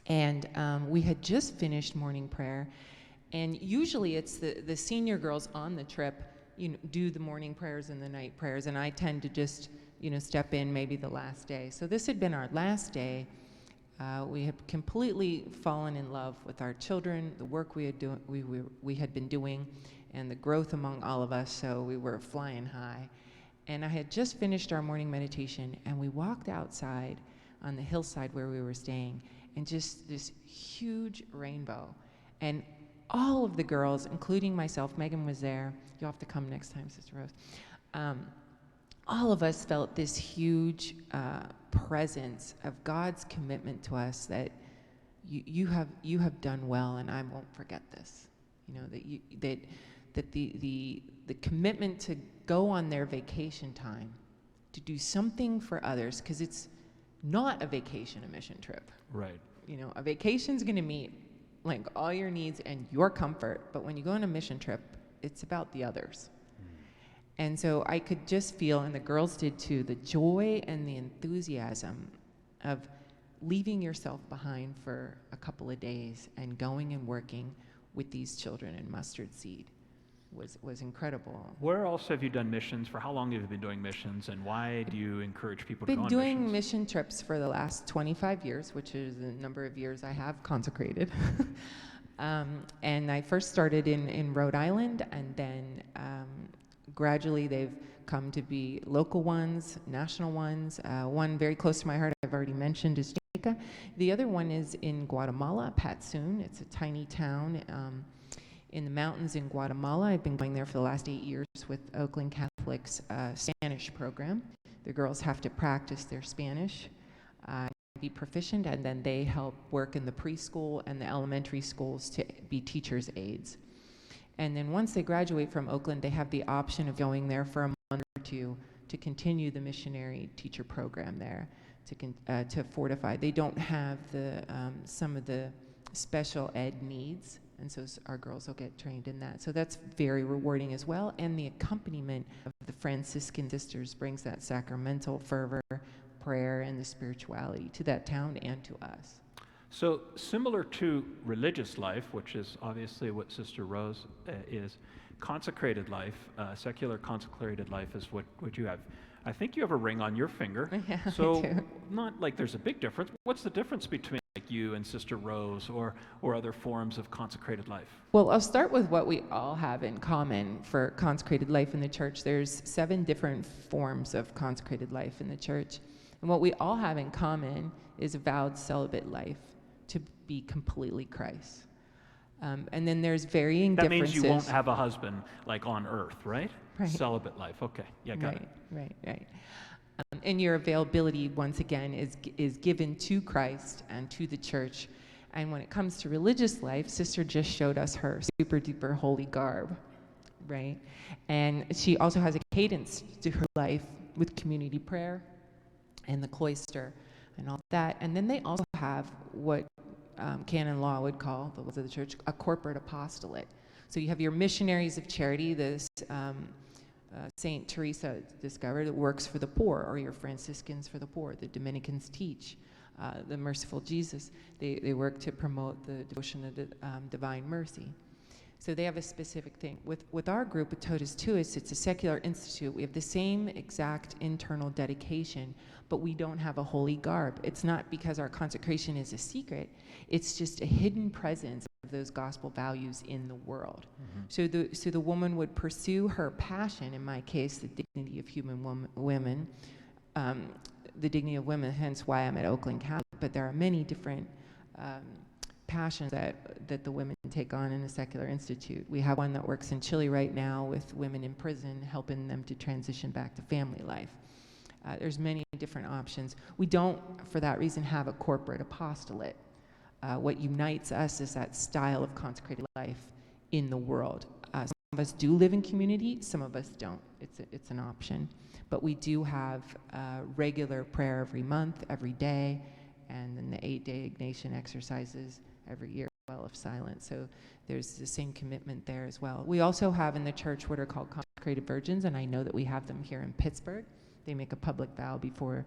And we had just finished morning prayer. And usually it's the senior girls on the trip, do the morning prayers and the night prayers. And I tend to just, step in maybe the last day. So this had been our last day. We had completely fallen in love with our children, the work we had been doing, and the growth among all of us, so we were flying high. And I had just finished our morning meditation, and we walked outside on the hillside where we were staying, and just this huge rainbow. And all of the girls, including myself, Megan was there. You'll have to come next time, Sister Rose. All of us felt this huge presence of God's commitment to us that you have done well, and I won't forget this. That the commitment to go on their vacation time, to do something for others, because it's not a vacation, a mission trip. Right. A vacation's going to meet like all your needs and your comfort, but when you go on a mission trip, it's about the others. And so I could just feel, and the girls did too, the joy and the enthusiasm of leaving yourself behind for a couple of days and going and working with these children in Mustard Seed was incredible. Where else have you done missions? For how long have you been doing missions, and why do you encourage people to go on missions? Been missions? doing mission trips for the last 25 years, which is the number of years I have consecrated. And I first started in Rhode Island, and then gradually they've come to be local ones, national ones. One very close to my heart, I've already mentioned, is Jamaica. The other one is in Guatemala, Patsun. It's a tiny town in the mountains in Guatemala. I've been going there for the last 8 years with Oakland Catholic's Spanish program. The girls have to practice their Spanish, be proficient, and then they help work in the preschool and the elementary schools to be teachers' aides. And then once they graduate from Oakland, they have the option of going there for a month or two to continue the missionary teacher program there, to fortify. They don't have some of the special ed needs, and so our girls will get trained in that. So that's very rewarding as well. And the accompaniment of the Franciscan sisters brings that sacramental fervor, prayer, and the spirituality to that town and to us. So similar to religious life, which is obviously what Sister Rose is, consecrated life, secular consecrated life is what you have. I think you have a ring on your finger. Yeah, so I do. Not like there's a big difference. What's the difference between like you and Sister Rose or other forms of consecrated life? Well, I'll start with what we all have in common for consecrated life in the church. There's 7 different forms of consecrated life in the church. And what we all have in common is a vowed celibate life, to be completely Christ. And then there's varying differences. That means you won't have a husband like on earth, right? Right. Celibate life. Okay. Yeah, got it. Right. And your availability, once again, is given to Christ and to the church. And when it comes to religious life, Sister just showed us her super duper holy garb, right? And she also has a cadence to her life with community prayer and the cloister and all that. And then they also have what canon law would call, the laws of the church, a corporate apostolate. So you have your missionaries of charity, this Saint Teresa discovered, that works for the poor, or your Franciscans for the poor. The Dominicans teach. The Merciful Jesus, they work to promote the devotion of the divine mercy. So they have a specific thing. With our group, with Totus Tuus, it's a secular institute. We have the same exact internal dedication, but we don't have a holy garb. It's not because our consecration is a secret. It's just a hidden presence of those gospel values in the world. Mm-hmm. So the woman would pursue her passion, in my case, the dignity of human women, the dignity of women, hence why I'm at Oakland Catholic, but there are many different passions that the women take on in a secular institute. We have one that works in Chile right now with women in prison, helping them to transition back to family life. There's many different options. We don't, for that reason, have a corporate apostolate. What unites us is that style of consecrated life in the world. Some of us do live in community, some of us don't. It's an option. But we do have regular prayer every month, every day, and then the 8-day Ignatian exercises every year, well of silence. So there's the same commitment there as well. We also have in the church what are called consecrated virgins, and I know that we have them here in Pittsburgh. They make a public vow before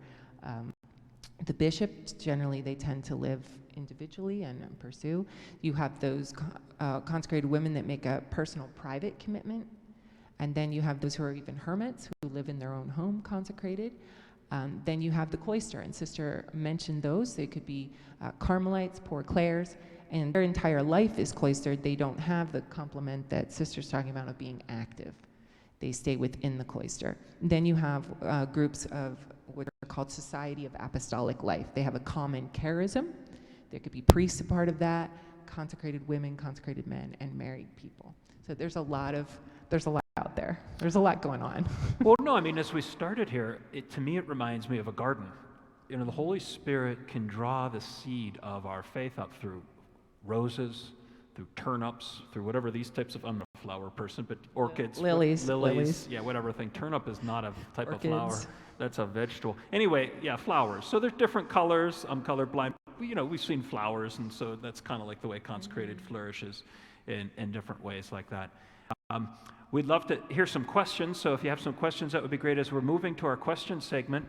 the bishop. Generally, they tend to live individually and pursue. You have those consecrated women that make a personal, private commitment. And then you have those who are even hermits, who live in their own home, consecrated. Then you have the cloister, and Sister mentioned those. They could be Carmelites, Poor Clares, and their entire life is cloistered. They don't have the complement that Sister's talking about of being active. They stay within the cloister. Then you have groups of what are called Society of Apostolic Life. They have a common charism. There could be priests a part of that, consecrated women, consecrated men, and married people. So there's a lot out there. There's a lot going on. Well, no, I mean, as we started here, to me it reminds me of a garden. You know, the Holy Spirit can draw the seed of our faith up through roses, through turnips, through whatever these types of, I'm not a flower person, but orchids. Lilies. Yeah, whatever thing. Turnip is not a type Orchids. of flower. That's a vegetable. Anyway, yeah, flowers. So there's different colors. I'm colorblind. You know, we've seen flowers, and so that's kind of like the way consecrated flourishes in different ways like that. We'd love to hear some questions, so if you have some questions, that would be great. As we're moving to our question segment,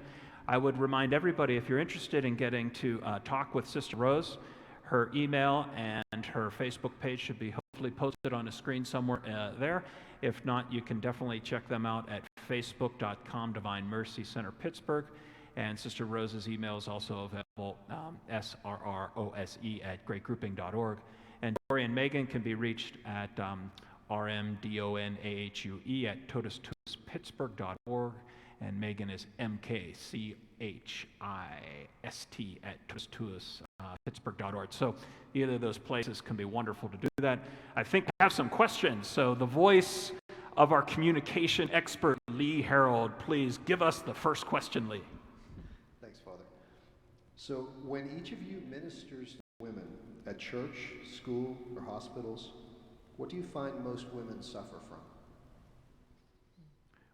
I would remind everybody, if you're interested in getting to talk with Sister Rose, her email and her Facebook page should be hopefully posted on a screen somewhere there. If not, you can definitely check them out at facebook.com, Divine Mercy Center Pittsburgh, and Sister Rose's email is also available, srrose@greatgrouping.org. And Dorrie and Megan can be reached at rmdonahue@totustuspittsburgh.org, and Megan is mkchist@totustuspittsburgh.org. So either of those places can be wonderful to do that. I think we have some questions. So the voice of our communication expert, Lee Harold, please give us the first question, Lee. Thanks, Father. So when each of you ministers to women at church, school, or hospitals, what do you find most women suffer from?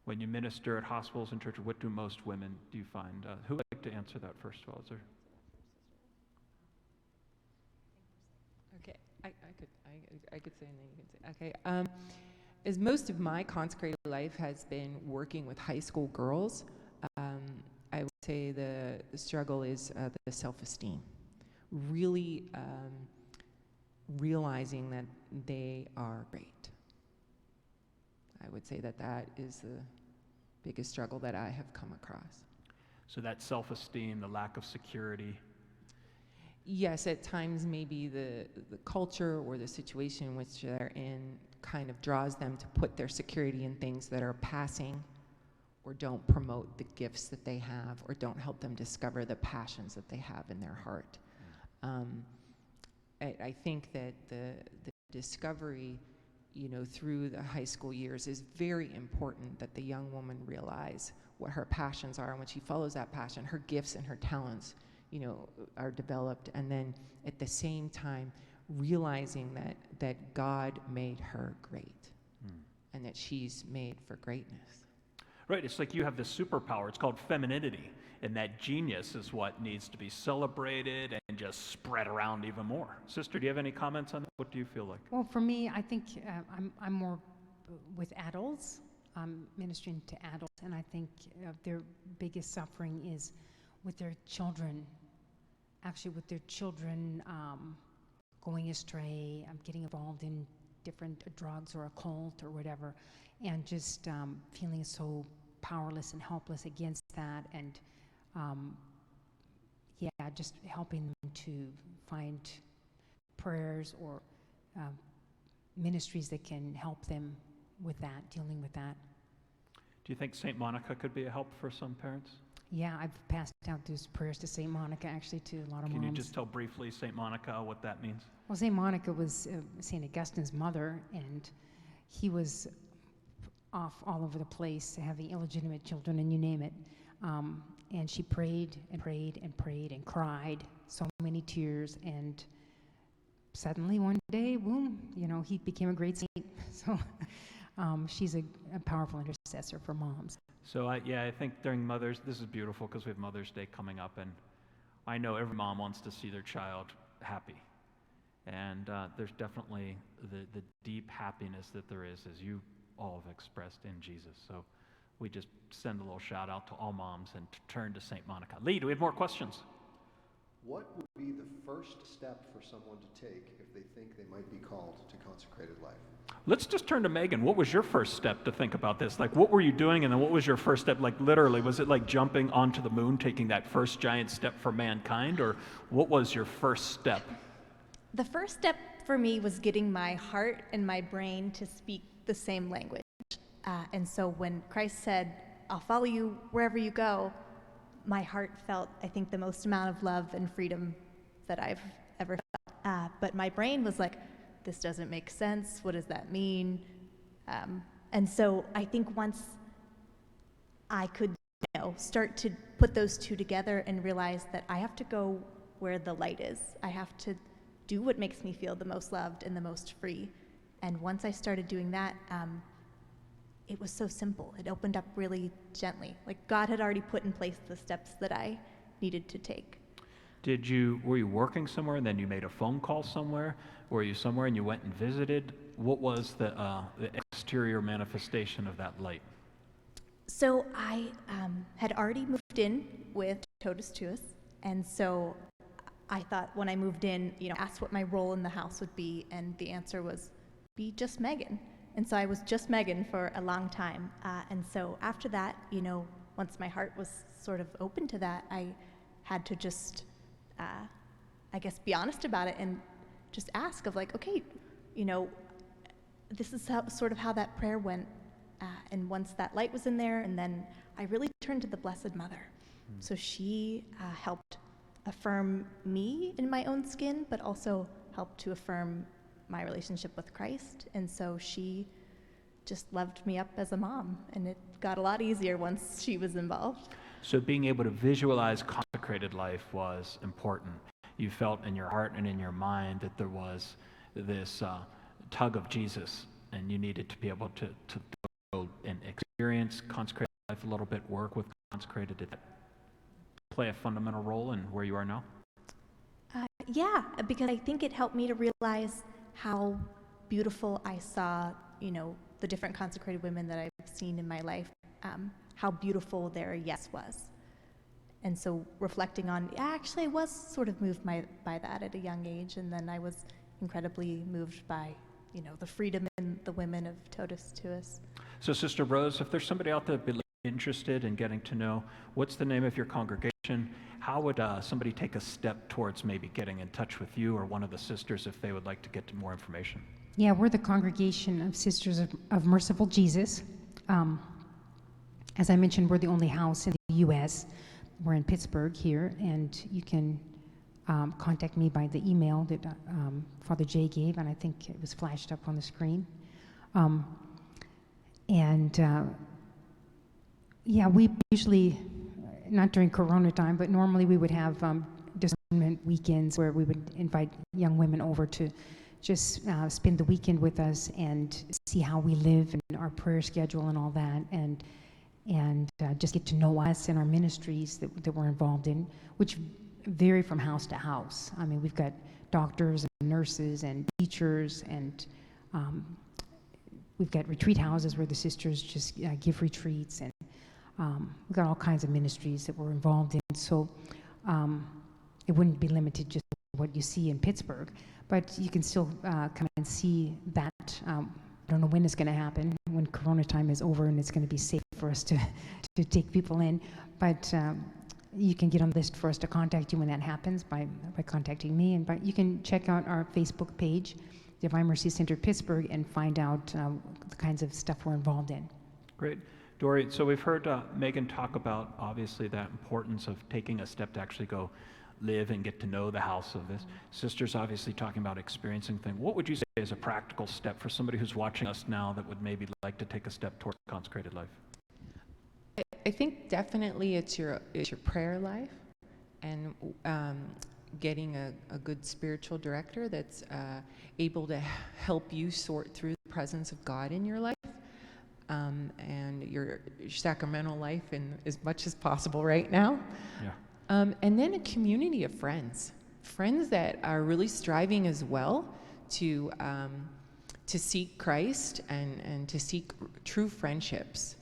When you minister at hospitals and churches, what do most women do you find? Who would like to answer that first of all? Is there? Okay, I could say, and then you can say. Okay, as most of my consecrated life has been working with high school girls, I would say the struggle is the self-esteem. Really realizing that they are great. I would say that is the biggest struggle that I have come across. So that self-esteem, the lack of security. Yes, at times maybe the culture or the situation in which they're in kind of draws them to put their security in things that are passing or don't promote the gifts that they have or don't help them discover the passions that they have in their heart. I think that the discovery, through the high school years is very important, that the young woman realize what her passions are, and when she follows that passion, her gifts and her talents, are developed, and then at the same time realizing that God made her great and that she's made for greatness. Right, it's like you have this superpower. It's called femininity, and that genius is what needs to be celebrated and just spread around even more. Sister, do you have any comments on that? What do you feel like? Well, for me, I think I'm more with adults, ministering to adults, and I think their biggest suffering is with their children, going astray, getting involved in different drugs or a cult or whatever, and just feeling so powerless and helpless against that, and just helping them to find prayers or ministries that can help them with that, dealing with that. Do you think St. Monica could be a help for some parents? Yeah, I've passed out those prayers to St. Monica, actually, to a lot of moms. Can you just tell briefly, St. Monica, what that means? Well, St. Monica was St. Augustine's mother, and he was off all over the place, having illegitimate children, and you name it. And she prayed and prayed and prayed and cried so many tears, and suddenly one day, boom, he became a great saint. So she's a powerful intercessor for moms. So I think during this is beautiful because we have Mother's Day coming up, and I know every mom wants to see their child happy. And there's definitely the deep happiness that there is, as you all have expressed in Jesus. So we just send a little shout out to all moms and turn to St. Monica. Lee, do we have more questions? What would be the first step for someone to take if they think they might be called to consecrated life? Let's just turn to Megan. What was your first step to think about this? Like, what were you doing, and then what was your first step? Like, literally, was it like jumping onto the moon, taking that first giant step for mankind, or what was your first step? The first step for me was getting my heart and my brain to speak the same language. And so when Christ said, "I'll follow you wherever you go," my heart felt, I think, the most amount of love and freedom that I've ever felt. But my brain was like, this doesn't make sense. What does that mean? And so I think once I could start to put those two together and realize that I have to go where the light is. I have to do what makes me feel the most loved and the most free. And once I started doing that, it was so simple. It opened up really gently. Like God had already put in place the steps that I needed to take. Were you working somewhere and then you made a phone call somewhere? Were you somewhere and you went and visited? What was the exterior manifestation of that light? So I had already moved in with Totus Tuus, and so I thought when I moved in, asked what my role in the house would be, and the answer was, be just Megan. And so I was just Megan for a long time. And so after that, once my heart was sort of open to that, I had to just, I guess, be honest about it and just ask of like, okay, this is sort of how that prayer went. And once that light was in there, and then I really turned to the Blessed Mother. So she helped affirm me in my own skin, but also helped to affirm my relationship with Christ. And so she just loved me up as a mom, and it got a lot easier once she was involved. So being able to visualize consecrated life was important. You felt in your heart and in your mind that there was this tug of Jesus, and you needed to be able to go and experience consecrated life a little bit, work with consecrated. Did that play a fundamental role in where you are now? Yeah, because I think it helped me to realize how beautiful I saw, the different consecrated women that I've seen in my life, how beautiful their yes was. And so reflecting on, actually I was sort of moved by that at a young age, and then I was incredibly moved by, the freedom in the women of Totus Tuus. So Sister Rose, if there's somebody out there that'd be interested in getting to know, what's the name of your congregation? How would somebody take a step towards maybe getting in touch with you or one of the sisters if they would like to get to more information? Yeah, we're the Congregation of Sisters of Merciful Jesus. As I mentioned, we're the only house in the U.S. We're in Pittsburgh here, and you can contact me by the email that Father Jay gave, and I think it was flashed up on the screen. We usually, not during Corona time, but normally we would have discernment weekends where we would invite young women over to just spend the weekend with us and see how we live and our prayer schedule and all that, and just get to know us and our ministries that we're involved in, which vary from house to house. I mean, we've got doctors and nurses and teachers, and we've got retreat houses where the sisters just give retreats, and we've got all kinds of ministries that we're involved in. So it wouldn't be limited just to what you see in Pittsburgh, but you can still come and see that. I don't know when it's going to happen, when Corona time is over and it's going to be safe for us to take people in, but you can get on the list for us to contact you when that happens by contacting me, but you can check out our Facebook page, Divine Mercy Center Pittsburgh, and find out the kinds of stuff we're involved in. Great. Dorrie, so we've heard Megan talk about, obviously, that importance of taking a step to actually go live and get to know the house of this. Sister's obviously talking about experiencing things. What would you say is a practical step for somebody who's watching us now that would maybe like to take a step toward consecrated life? I think definitely it's your prayer life, and getting a good spiritual director that's able to help you sort through the presence of God in your life, and your sacramental life in as much as possible right now. Yeah. And then a community of friends that are really striving as well to seek Christ and to seek true friendships,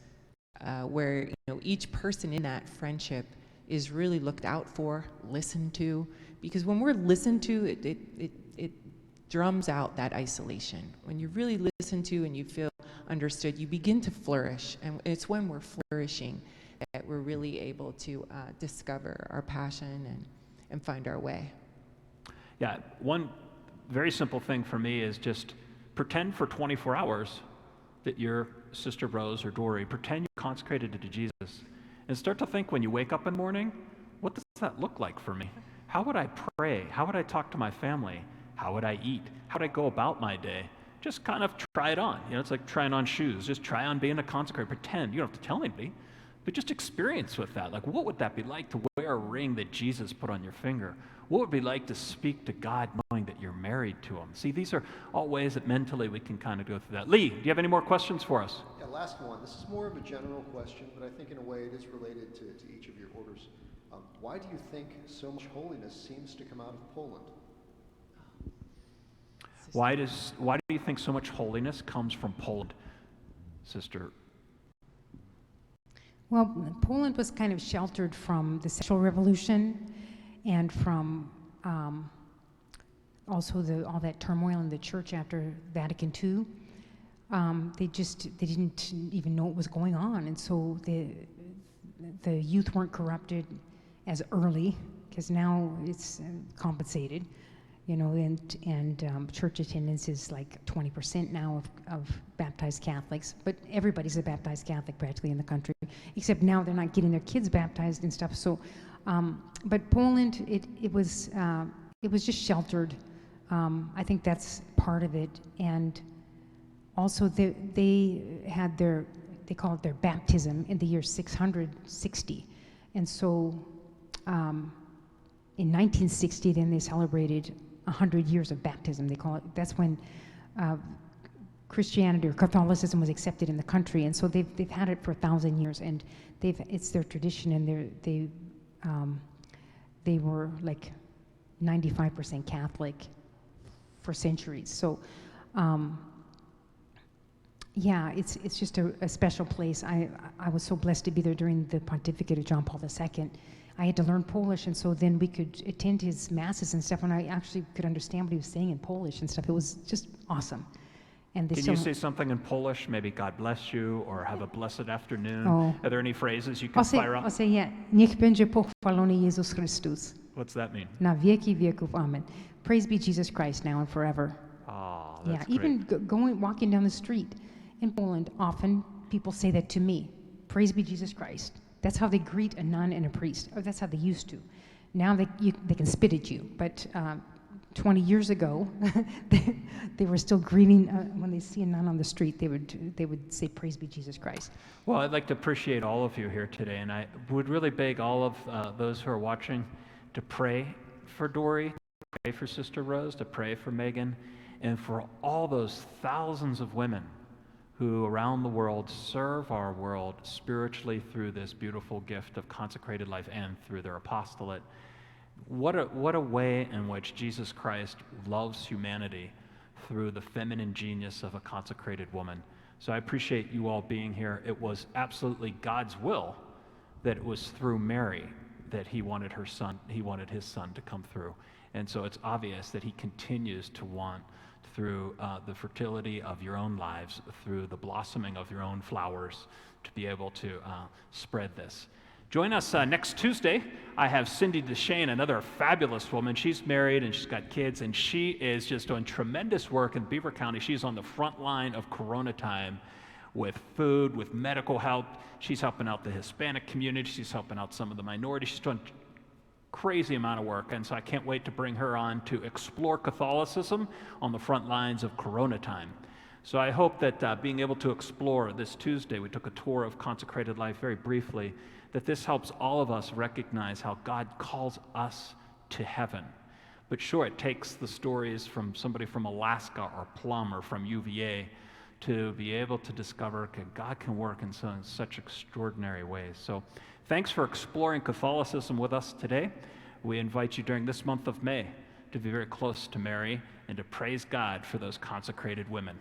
where each person in that friendship is really looked out for, listened to, because when we're listened to, it drums out that isolation. When you really listen to and you feel understood, you begin to flourish, and it's when we're flourishing that we're really able to discover our passion and find our way. Yeah, one very simple thing for me is just pretend for 24 hours that you're Sister Rose or Dorrie. Pretend you're consecrated to Jesus, and start to think when you wake up in the morning, what does that look like for me? How would I pray? How would I talk to my family? How would I eat? How would I go about my day? Just kind of try it on. It's like trying on shoes. Just try on being a consecrated. Pretend. You don't have to tell anybody, but just experience with that. Like, what would that be like to wear a ring that Jesus put on your finger? What would it be like to speak to God knowing that you're married to him? See, these are all ways that mentally we can kind of go through that. Lee, do you have any more questions for us? Yeah, last one. This is more of a general question, but I think in a way it is related to each of your orders. Why do you think so much holiness seems to come out of Poland? Why do you think so much holiness comes from Poland, Sister? Well, Poland was kind of sheltered from the sexual revolution and from also all that turmoil in the church after Vatican II. They didn't even know what was going on, and so the youth weren't corrupted as early, because now it's compensated, and church attendance is like 20% now of baptized Catholics, but everybody's a baptized Catholic practically in the country, except now they're not getting their kids baptized and stuff. So, but Poland, it was just sheltered. I think that's part of it, and also they had they call it their baptism in the year 660, and so in 1960, then they celebrated 100 years of baptism. They call it. That's when Christianity or Catholicism was accepted in the country, and so they've had it for 1,000 years, and it's their tradition, and they were like 95% Catholic for centuries. So yeah, it's just a special place. I was so blessed to be there during the pontificate of John Paul II. I had to learn Polish, and so then we could attend his masses and stuff, and I actually could understand what he was saying in Polish and stuff. It was just awesome. And Can you say something in Polish? Maybe God bless you, or have a blessed afternoon. Oh. Are there any phrases you can fire up? I'll say, yeah. Niech będzie pochwalony Jezus Chrystus. What's that mean? Na wieki wieków. Amen. Praise be Jesus Christ now and forever. Oh, that's yeah, great. Even walking down the street in Poland, often people say that to me. Praise be Jesus Christ. That's how they greet a nun and a priest. Or that's how they used to. Now they can spit at you, but 20 years ago, they were still greeting. When they see a nun on the street, they would say, "Praise be Jesus Christ." Well, I'd like to appreciate all of you here today, and I would really beg all of those who are watching to pray for Dorrie, to pray for Sister Rose, to pray for Megan, and for all those thousands of women who around the world serve our world spiritually through this beautiful gift of consecrated life and through their apostolate. What a way in which Jesus Christ loves humanity through the feminine genius of a consecrated woman. So I appreciate you all being here. It was absolutely God's will that it was through Mary that he wanted his son to come through. And so it's obvious that he continues to want, through the fertility of your own lives, through the blossoming of your own flowers, to be able to spread this. Join us next Tuesday. I have Cindy DeShane, another fabulous woman. She's married and she's got kids, and she is just doing tremendous work in Beaver County. She's on the front line of Corona time, with food, with medical help. She's helping out the Hispanic community. She's helping out some of the minorities. She's doing crazy amount of work, and so I can't wait to bring her on to explore Catholicism on the front lines of Corona time. So I hope that being able to explore this Tuesday, we took a tour of Consecrated Life very briefly, that this helps all of us recognize how God calls us to heaven. But sure, it takes the stories from somebody from Alaska or Plum or from UVA to be able to discover God can work in such extraordinary ways. So thanks for exploring Catholicism with us today. We invite you during this month of May to be very close to Mary and to praise God for those consecrated women.